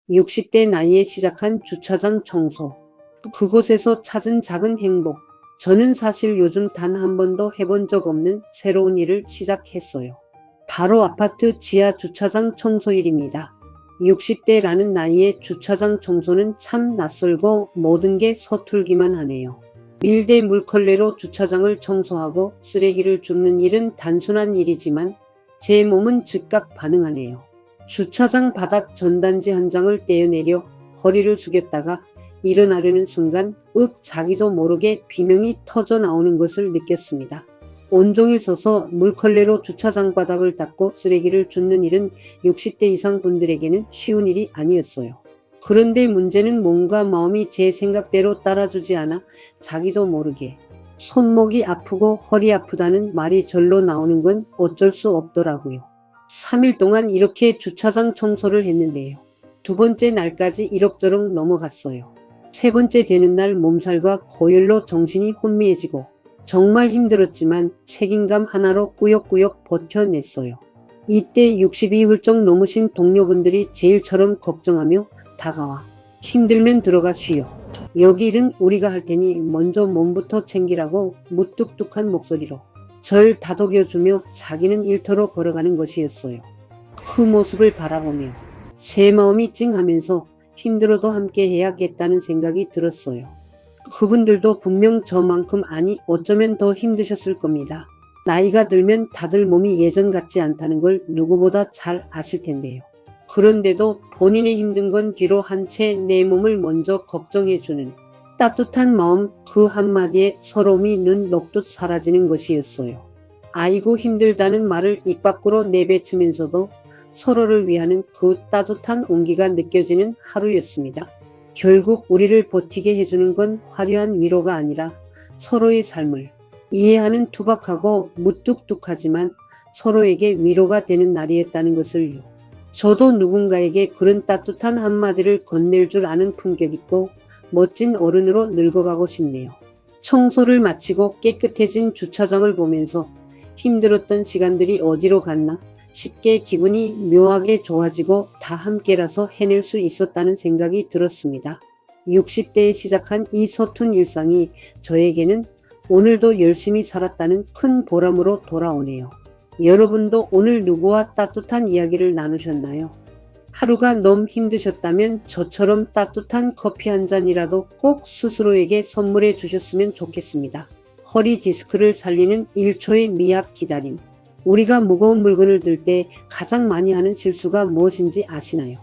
60대 나이에 시작한 주차장 청소. 그곳에서 찾은 작은 행복. 저는 사실 요즘 단 한 번도 해본 적 없는 새로운 일을 시작했어요. 바로 아파트 지하 주차장 청소일입니다. 60대라는 나이에 주차장 청소는 참 낯설고 모든 게 서툴기만 하네요. 밀대 물걸레로 주차장을 청소하고 쓰레기를 줍는 일은 단순한 일이지만 제 몸은 즉각 반응하네요. 주차장 바닥 전단지 한 장을 떼어내려 허리를 숙였다가 일어나려는 순간 자기도 모르게 비명이 터져 나오는 것을 느꼈습니다. 온종일 서서 물걸레로 주차장 바닥을 닦고 쓰레기를 줍는 일은 60대 이상 분들에게는 쉬운 일이 아니었어요. 그런데 문제는 몸과 마음이 제 생각대로 따라주지 않아 자기도 모르게 손목이 아프고 허리 아프다는 말이 절로 나오는 건 어쩔 수 없더라고요. 3일 동안 이렇게 주차장 청소를 했는데요. 두 번째 날까지 이럭저럭 넘어갔어요. 세 번째 되는 날 몸살과 고열로 정신이 혼미해지고 정말 힘들었지만 책임감 하나로 꾸역꾸역 버텨냈어요. 이때 60이 훌쩍 넘으신 동료분들이 제일처럼 걱정하며 다가와 힘들면 들어가 쉬어. 여기 일은 우리가 할 테니 먼저 몸부터 챙기라고 무뚝뚝한 목소리로 절 다독여주며 자기는 일터로 걸어가는 것이었어요. 그 모습을 바라보며 제 마음이 찡하면서 힘들어도 함께 해야겠다는 생각이 들었어요. 그분들도 분명 저만큼 아니 어쩌면 더 힘드셨을 겁니다. 나이가 들면 다들 몸이 예전 같지 않다는 걸 누구보다 잘 아실 텐데요. 그런데도 본인의 힘든 건 뒤로 한 채 내 몸을 먼저 걱정해주는 따뜻한 마음, 그 한마디에 서러움이 눈 녹듯 사라지는 것이었어요. 아이고 힘들다는 말을 입 밖으로 내뱉으면서도 서로를 위하는 그 따뜻한 온기가 느껴지는 하루였습니다. 결국 우리를 버티게 해주는 건 화려한 위로가 아니라 서로의 삶을 이해하는 투박하고 무뚝뚝하지만 서로에게 위로가 되는 날이었다는 것을요. 저도 누군가에게 그런 따뜻한 한마디를 건넬 줄 아는 품격 있고 멋진 어른으로 늙어가고 싶네요. 청소를 마치고 깨끗해진 주차장을 보면서 힘들었던 시간들이 어디로 갔나 싶게 기분이 묘하게 좋아지고 다 함께라서 해낼 수 있었다는 생각이 들었습니다. 60대에 시작한 이 서툰 일상이 저에게는 오늘도 열심히 살았다는 큰 보람으로 돌아오네요. 여러분도 오늘 누구와 따뜻한 이야기를 나누셨나요? 하루가 너무 힘드셨다면 저처럼 따뜻한 커피 한 잔이라도 꼭 스스로에게 선물해 주셨으면 좋겠습니다. 허리 디스크를 살리는 1초의 미약 기다림. 우리가 무거운 물건을 들 때 가장 많이 하는 실수가 무엇인지 아시나요?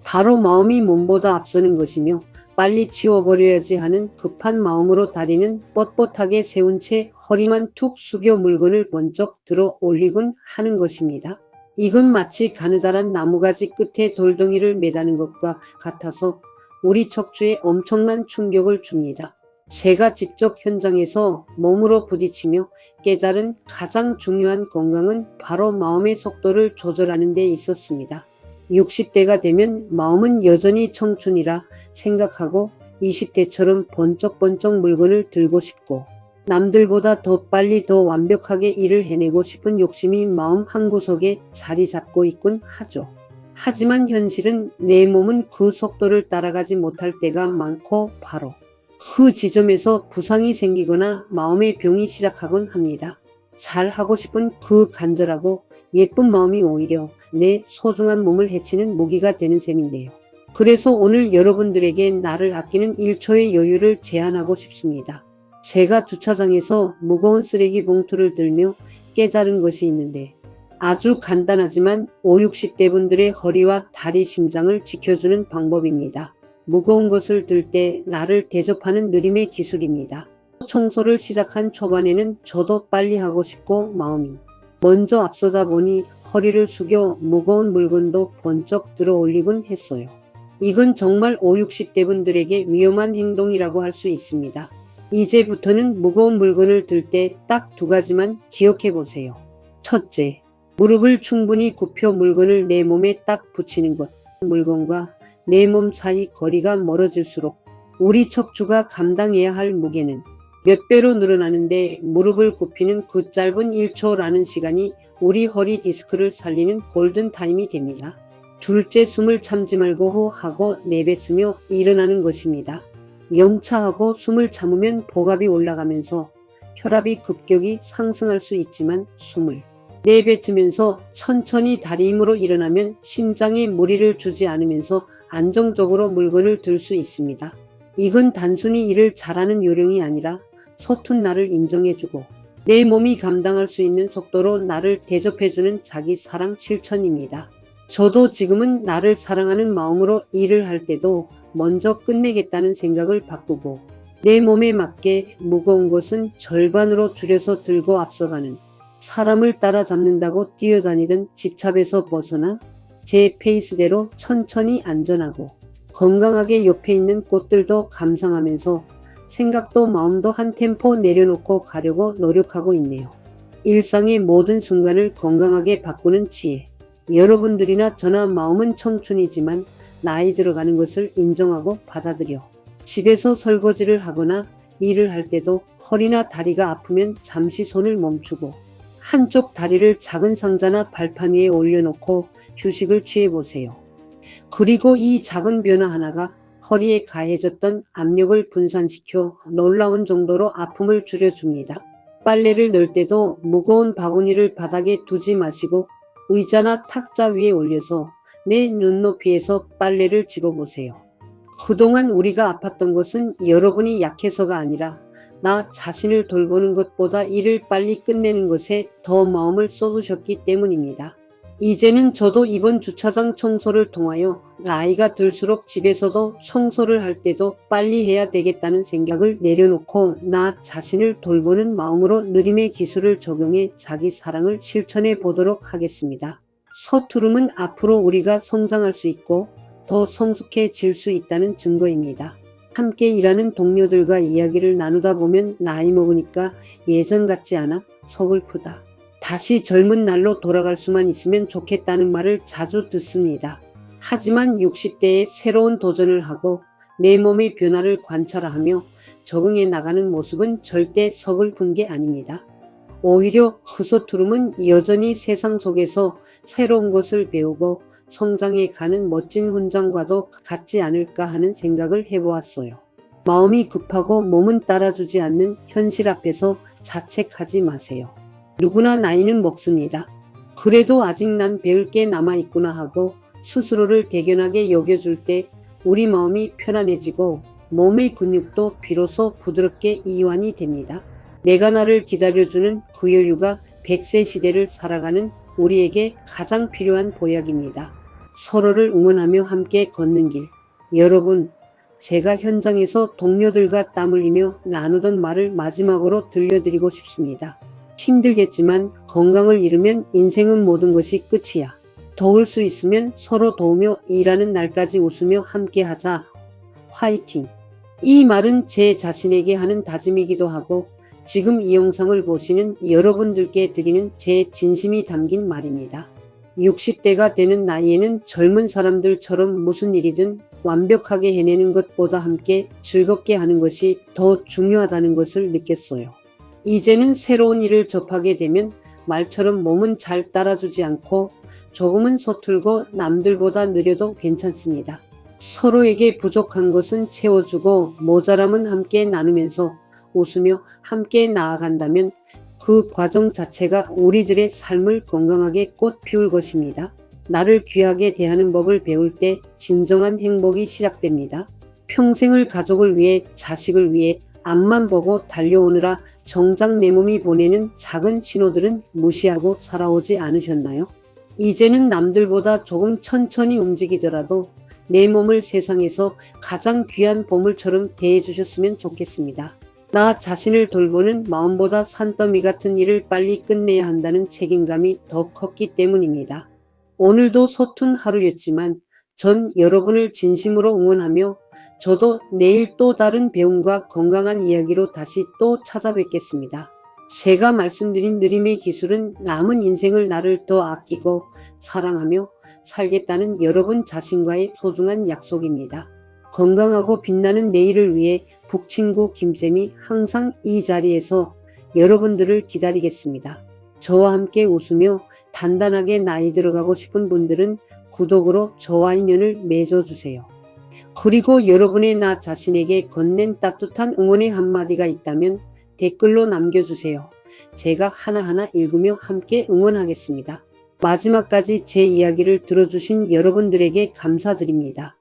바로 마음이 몸보다 앞서는 것이며 빨리 치워버려야지 하는 급한 마음으로 다리는 뻣뻣하게 세운 채 허리만 툭 숙여 물건을 번쩍 들어 올리곤 하는 것입니다. 이건 마치 가느다란 나무가지 끝에 돌덩이를 매다는 것과 같아서 우리 척추에 엄청난 충격을 줍니다. 제가 직접 현장에서 몸으로 부딪히며 깨달은 가장 중요한 건강은 바로 마음의 속도를 조절하는 데 있었습니다. 60대가 되면 마음은 여전히 청춘이라 생각하고 20대처럼 번쩍번쩍 물건을 들고 싶고 남들보다 더 빨리 더 완벽하게 일을 해내고 싶은 욕심이 마음 한구석에 자리 잡고 있곤 하죠. 하지만 현실은 내 몸은 그 속도를 따라가지 못할 때가 많고 바로 그 지점에서 부상이 생기거나 마음의 병이 시작하곤 합니다. 잘하고 싶은 그 간절하고 예쁜 마음이 오히려 내 소중한 몸을 해치는 무기가 되는 셈인데요. 그래서 오늘 여러분들에게 나를 아끼는 1초의 여유를 제안하고 싶습니다. 제가 주차장에서 무거운 쓰레기 봉투를 들며 깨달은 것이 있는데 아주 간단하지만 50, 60대 분들의 허리와 다리 심장을 지켜주는 방법입니다. 무거운 것을 들 때 나를 대접하는 느림의 기술입니다. 청소를 시작한 초반에는 저도 빨리 하고 싶고 마음이 먼저 앞서다 보니 허리를 숙여 무거운 물건도 번쩍 들어 올리곤 했어요. 이건 정말 50, 60대 분들에게 위험한 행동이라고 할 수 있습니다. 이제부터는 무거운 물건을 들 때 딱 두 가지만 기억해 보세요. 첫째, 무릎을 충분히 굽혀 물건을 내 몸에 딱 붙이는 것. 물건과 내 몸 사이 거리가 멀어질수록 우리 척추가 감당해야 할 무게는 몇 배로 늘어나는데 무릎을 굽히는 그 짧은 1초라는 시간이 우리 허리 디스크를 살리는 골든타임이 됩니다. 둘째, 숨을 참지 말고 후 하고 내뱉으며 일어나는 것입니다. 영차하고 숨을 참으면 복압이 올라가면서 혈압이 급격히 상승할 수 있지만 숨을 내뱉으면서 천천히 다리 힘으로 일어나면 심장에 무리를 주지 않으면서 안정적으로 물건을 들 수 있습니다. 이건 단순히 일을 잘하는 요령이 아니라 서툰 나를 인정해주고 내 몸이 감당할 수 있는 속도로 나를 대접해주는 자기 사랑 실천입니다. 저도 지금은 나를 사랑하는 마음으로 일을 할 때도 먼저 끝내겠다는 생각을 바꾸고 내 몸에 맞게 무거운 것은 절반으로 줄여서 들고 앞서가는 사람을 따라잡는다고 뛰어다니던 집착에서 벗어나 제 페이스대로 천천히 안전하고 건강하게 옆에 있는 꽃들도 감상하면서 생각도 마음도 한 템포 내려놓고 가려고 노력하고 있네요. 일상의 모든 순간을 건강하게 바꾸는 지혜. 여러분들이나 저나 마음은 청춘이지만 나이 들어가는 것을 인정하고 받아들여 집에서 설거지를 하거나 일을 할 때도 허리나 다리가 아프면 잠시 손을 멈추고 한쪽 다리를 작은 상자나 발판 위에 올려놓고 휴식을 취해보세요. 그리고 이 작은 변화 하나가 허리에 가해졌던 압력을 분산시켜 놀라운 정도로 아픔을 줄여줍니다. 빨래를 넣을 때도 무거운 바구니를 바닥에 두지 마시고 의자나 탁자 위에 올려서 내 눈높이에서 빨래를 집어보세요. 그동안 우리가 아팠던 것은 여러분이 약해서가 아니라 나 자신을 돌보는 것보다 일을 빨리 끝내는 것에 더 마음을 쏟으셨기 때문입니다. 이제는 저도 이번 주차장 청소를 통하여 나이가 들수록 집에서도 청소를 할 때도 빨리 해야 되겠다는 생각을 내려놓고 나 자신을 돌보는 마음으로 느림의 기술을 적용해 자기 사랑을 실천해 보도록 하겠습니다. 서투름은 앞으로 우리가 성장할 수 있고 더 성숙해질 수 있다는 증거입니다. 함께 일하는 동료들과 이야기를 나누다 보면 나이 먹으니까 예전 같지 않아 서글프다. 다시 젊은 날로 돌아갈 수만 있으면 좋겠다는 말을 자주 듣습니다. 하지만 60대에 새로운 도전을 하고 내 몸의 변화를 관찰하며 적응해 나가는 모습은 절대 서글픈 게 아닙니다. 오히려 흐서투름은 여전히 세상 속에서 새로운 것을 배우고 성장해 가는 멋진 훈장과도 같지 않을까 하는 생각을 해보았어요. 마음이 급하고 몸은 따라주지 않는 현실 앞에서 자책하지 마세요. 누구나 나이는 먹습니다. 그래도 아직 난 배울 게 남아있구나 하고 스스로를 대견하게 여겨줄 때 우리 마음이 편안해지고 몸의 근육도 비로소 부드럽게 이완이 됩니다. 내가 나를 기다려주는 그 여유가 100세 시대를 살아가는 우리에게 가장 필요한 보약입니다. 서로를 응원하며 함께 걷는 길. 여러분, 제가 현장에서 동료들과 땀 흘리며 나누던 말을 마지막으로 들려드리고 싶습니다. 힘들겠지만 건강을 잃으면 인생은 모든 것이 끝이야. 도울 수 있으면 서로 도우며 일하는 날까지 웃으며 함께하자. 화이팅! 이 말은 제 자신에게 하는 다짐이기도 하고 지금 이 영상을 보시는 여러분들께 드리는 제 진심이 담긴 말입니다. 60대가 되는 나이에는 젊은 사람들처럼 무슨 일이든 완벽하게 해내는 것보다 함께 즐겁게 하는 것이 더 중요하다는 것을 느꼈어요. 이제는 새로운 일을 접하게 되면 말처럼 몸은 잘 따라주지 않고 조금은 서툴고 남들보다 느려도 괜찮습니다. 서로에게 부족한 것은 채워주고 모자람은 함께 나누면서 웃으며 함께 나아간다면 그 과정 자체가 우리들의 삶을 건강하게 꽃 피울 것입니다. 나를 귀하게 대하는 법을 배울 때 진정한 행복이 시작됩니다. 평생을 가족을 위해 자식을 위해 앞만 보고 달려오느라 정작 내 몸이 보내는 작은 신호들은 무시하고 살아오지 않으셨나요? 이제는 남들보다 조금 천천히 움직이더라도 내 몸을 세상에서 가장 귀한 보물처럼 대해주셨으면 좋겠습니다. 나 자신을 돌보는 마음보다 산더미 같은 일을 빨리 끝내야 한다는 책임감이 더 컸기 때문입니다. 오늘도 서툰 하루였지만 전 여러분을 진심으로 응원하며 저도 내일 또 다른 배움과 건강한 이야기로 다시 또 찾아뵙겠습니다. 제가 말씀드린 느림의 기술은 남은 인생을 나를 더 아끼고 사랑하며 살겠다는 여러분 자신과의 소중한 약속입니다. 건강하고 빛나는 내일을 위해 북친구 김쌤이 항상 이 자리에서 여러분들을 기다리겠습니다. 저와 함께 웃으며 단단하게 나이 들어가고 싶은 분들은 구독으로 저와 인연을 맺어주세요. 그리고 여러분의 나 자신에게 건넨 따뜻한 응원의 한마디가 있다면 댓글로 남겨주세요. 제가 하나하나 읽으며 함께 응원하겠습니다. 마지막까지 제 이야기를 들어주신 여러분들에게 감사드립니다.